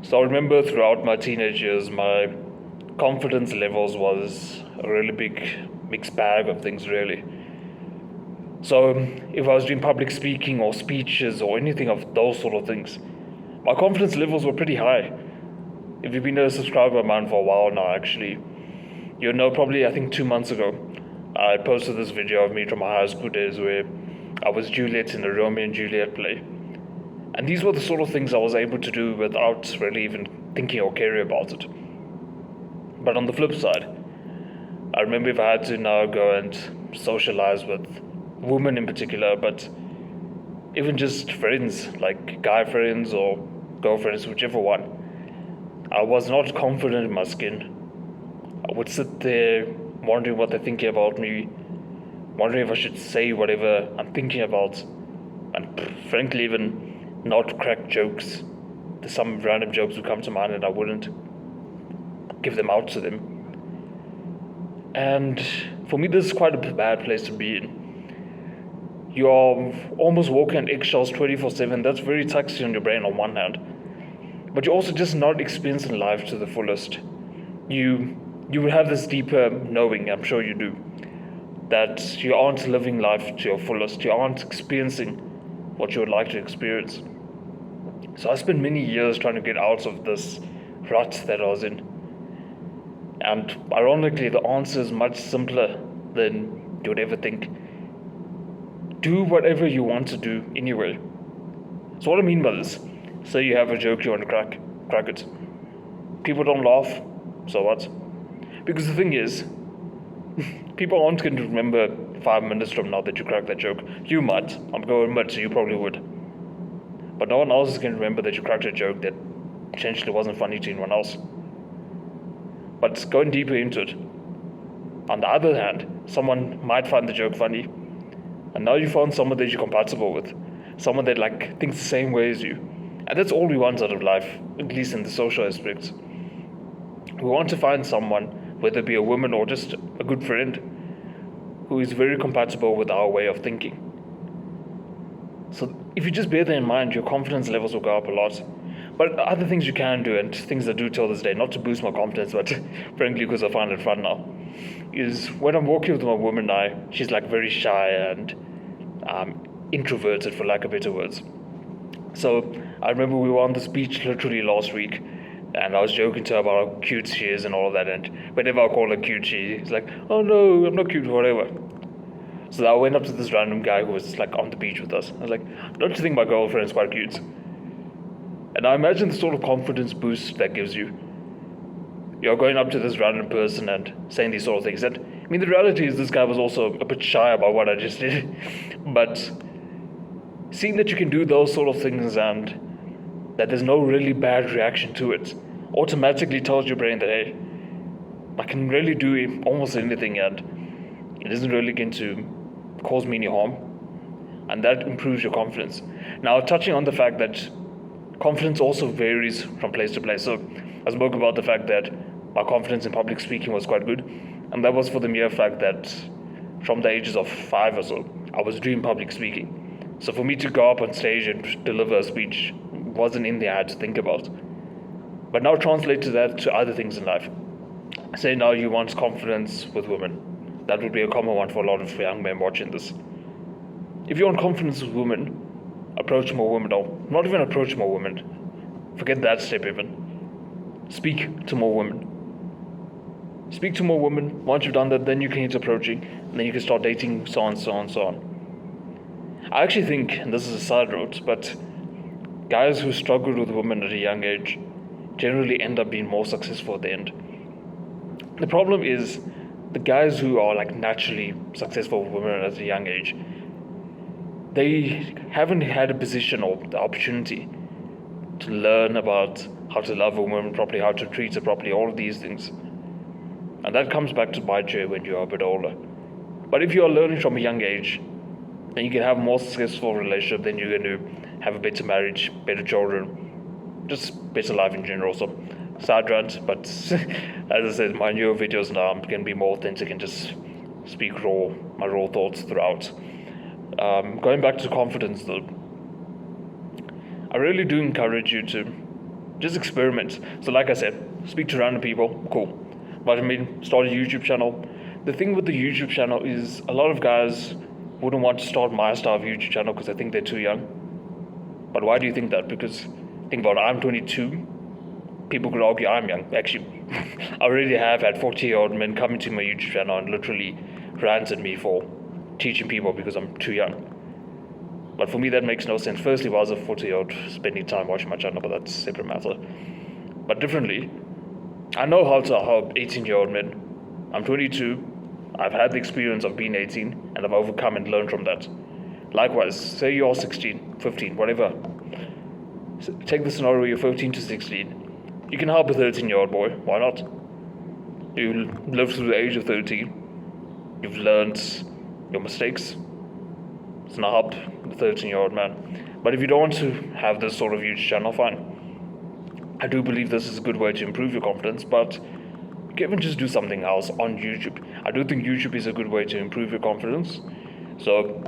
So I remember throughout my teenage years, my confidence levels was a really big mixed bag of things, really. So if I was doing public speaking or speeches or anything of those sort of things, my confidence levels were pretty high. If you've been a subscriber of mine for a while now, actually, you know, probably I think 2 months ago, I posted this video of me from my high school days where I was Juliet in a Romeo and Juliet play. And these were the sort of things I was able to do without really even thinking or caring about it. But on the flip side, I remember if I had to now go and socialize with women in particular, but even just friends, like guy friends or girlfriends, whichever one, I was not confident in my skin. I would sit there wondering what they're thinking about me, wondering if I should say whatever I'm thinking about, and frankly, even not crack jokes. There's some random jokes would come to mind and I wouldn't give them out to them. And for me, this is quite a bad place to be in. You are almost walking on eggshells 24/7. That's very taxing on your brain on one hand, but you're also just not experiencing life to the fullest. You will have this deeper knowing, I'm sure you do, that you aren't living life to your fullest. You aren't experiencing what you would like to experience. So I spent many years trying to get out of this rut that I was in. And ironically, the answer is much simpler than you would ever think. Do whatever you want to do anyway. So what I mean by this, say you have a joke you want to crack it. People don't laugh, so what? Because the thing is, people aren't going to remember 5 minutes from now that you cracked that joke. You might, I'm going to admit, so you probably would. But no one else is going to remember that you cracked a joke that potentially wasn't funny to anyone else. But going deeper into it, on the other hand, someone might find the joke funny, and now you found someone that you're compatible with, someone that like thinks the same way as you. And that's all we want out of life, at least in the social aspects. We want to find someone, whether it be a woman or just a good friend, who is very compatible with our way of thinking. So if you just bear that in mind, your confidence levels will go up a lot. But other things you can do, and things I do till this day, not to boost my confidence, but frankly because I find it fun now, is when I'm walking with my woman, she's like very shy and introverted, for lack of better words. So I remember we were on this beach literally last week, and I was joking to her about how cute she is and all of that. And whenever I call her cute, she's like, "Oh no, I'm not cute, whatever." So I went up to this random guy who was like on the beach with us. I was like, "Don't you think my girlfriend is quite cute?" And I imagine the sort of confidence boost that gives you. You're going up to this random person and saying these sort of things. And I mean, the reality is this guy was also a bit shy about what I just did. But seeing that you can do those sort of things and that there's no really bad reaction to it automatically tells your brain that, hey, I can really do almost anything and it isn't really going to cause me any harm. And that improves your confidence. Now, touching on the fact that confidence also varies from place to place. So I spoke about the fact that my confidence in public speaking was quite good. And that was for the mere fact that from the ages of 5 or so, I was doing public speaking. So for me to go up on stage and deliver a speech wasn't in there I had to think about. But now translate to that to other things in life. Say now you want confidence with women. That would be a common one for a lot of young men watching this. If you want confidence with women, approach more women, or not even approach more women. Forget that step even. Speak to more women. Speak to more women. Once you've done that, then you can get approaching, and then you can start dating, so on, so on, so on. I actually think, and this is a side road, but guys who struggled with women at a young age generally end up being more successful at the end. The problem is the guys who are like naturally successful with women at a young age, they haven't had a position or the opportunity to learn about how to love a woman properly, how to treat her properly, all of these things. And that comes back to bite you when you're a bit older. But if you are learning from a young age, then you can have a more successful relationship, then you're going to have a better marriage, better children, just better life in general. So, side rant, but as I said, my newer videos now I'm going to be more authentic and just speak my raw thoughts throughout. Going back to confidence though, I really do encourage you to Just experiment. So like I said, speak to random people, cool. But I mean, start a YouTube channel. The thing with the YouTube channel is a lot of guys wouldn't want to start my style of YouTube channel because I think they're too young. But why do you think that? Because think about it, I'm 22. People could argue I'm young. Actually, I already have had 40-year-old men coming to my YouTube channel and literally rant at me for teaching people because I'm too young. But for me, that makes no sense. Firstly, why was a 40-year-old spending time watching my channel? But that's a separate matter. But differently, I know how to help 18-year-old men. I'm 22. I've had the experience of being 18, and I've overcome and learned from that. Likewise, say you're 16, 15, whatever. Take the scenario where you're 15 to 16. You can help a 13-year-old boy. Why not? You lived through the age of 13. You've learned your mistakes. So now help the 13-year-old man. But if you don't want to have this sort of huge channel, fine. I do believe this is a good way to improve your confidence, but you can even just do something else on YouTube. I do think YouTube is a good way to improve your confidence. So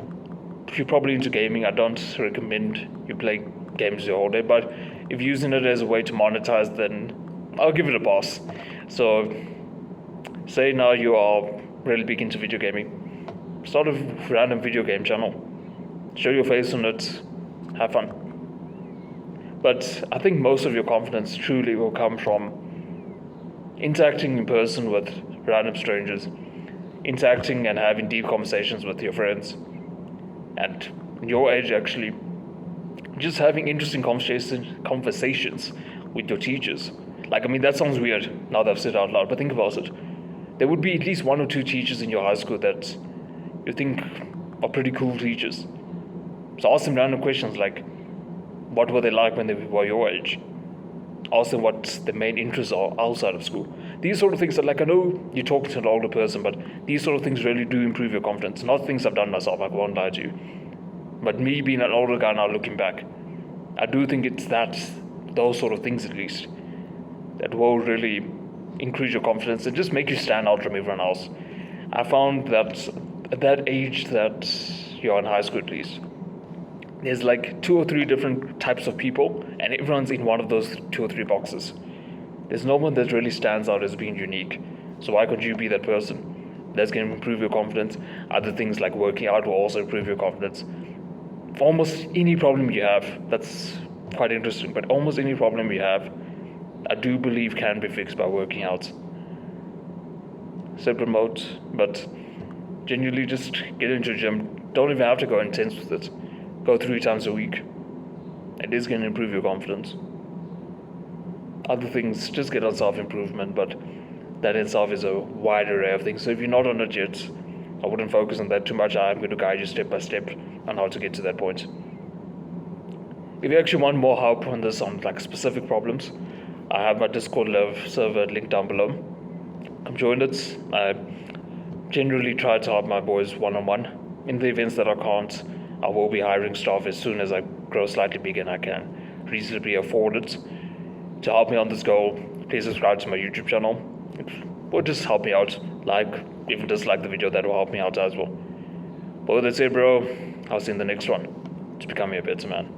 if you're probably into gaming, I don't recommend you play games your whole day, but if you're using it as a way to monetize, then I'll give it a pass. So say now you are really big into video gaming, start a random video game channel, show your face on it, have fun. But I think most of your confidence truly will come from interacting in person with random strangers, interacting and having deep conversations with your friends, and your age actually, just having interesting conversations with your teachers. Like, I mean, that sounds weird now that I've said it out loud, but think about it. There would be at least 1 or 2 teachers in your high school that you think are pretty cool teachers. So ask them random questions like, what were they like when they were your age? Ask them what the main interests are outside of school. These sort of things are like, I know you're talking to an older person, but these sort of things really do improve your confidence. Not things I've done myself, I won't lie to you. But me being an older guy now looking back, I do think it's those sort of things at least, that will really increase your confidence and just make you stand out from everyone else. I found that at that age that you're in high school at least, there's like 2 or 3 different types of people, and everyone's in one of those 2 or 3 boxes. There's no one that really stands out as being unique. So why couldn't you be that person? That's going to improve your confidence. Other things like working out will also improve your confidence. For almost any problem you have, that's quite interesting, but almost any problem you have, I do believe can be fixed by working out. Separate mode, but genuinely just get into a gym. Don't even have to go intense with it. Go 3 times a week. It is going to improve your confidence. Other things, just get on self-improvement, but that in itself is a wide array of things. So if you're not on it yet, I wouldn't focus on that too much. I'm going to guide you step by step on how to get to that point. If you actually want more help on this, on like specific problems, I have my Discord Live server linked down below. Come join it. I generally try to help my boys one-on-one. In the events that I can't, I will be hiring staff as soon as I grow slightly bigger and I can reasonably afford it. To help me on this goal, please subscribe to my YouTube channel. It will just help me out. Like, even dislike the video, that will help me out as well. But with that said, bro, I'll see you in the next one to become a better man.